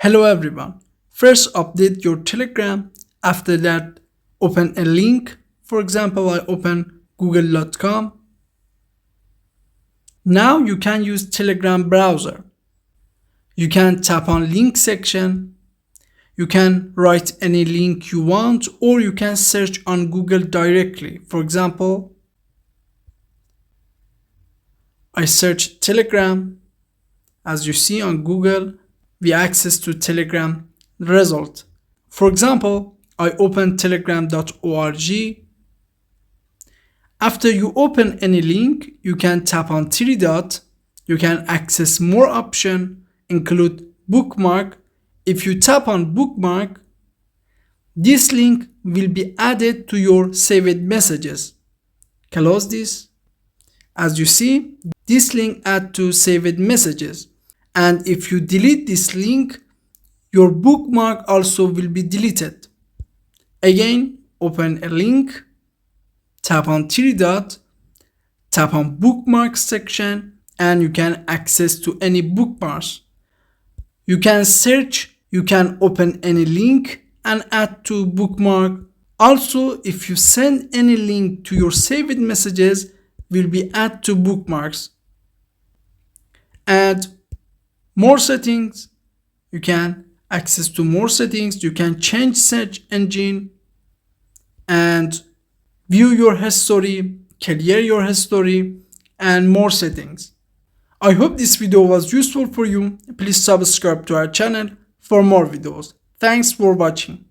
Hello everyone. First update your Telegram. After that, open a link. For example, I open google.com. Now you can use Telegram browser. You can tap on link section. You can write any link you want, or you can search on Google directly. For example, I search Telegram. As you see on Google, we access to Telegram result. For example, I open telegram.org. After you open any link, you can tap on three dot. You can access more option, include bookmark. If you tap on bookmark, this link will be added to your saved messages. Close this. As you see, this link add to saved messages. And if you delete this link, your bookmark also will be deleted. Again, open a link, tap on three dot, tap on bookmark section, and you can access to any bookmarks. You can search, you can open any link and add to bookmark. Also, if you send any link to your saved messages, will be add to bookmarks. Add more settings. You can access to more settings. You can change search engine and view your history, clear your history, and more settings. I hope this video was useful for you. Please subscribe to our channel for more videos. Thanks for watching.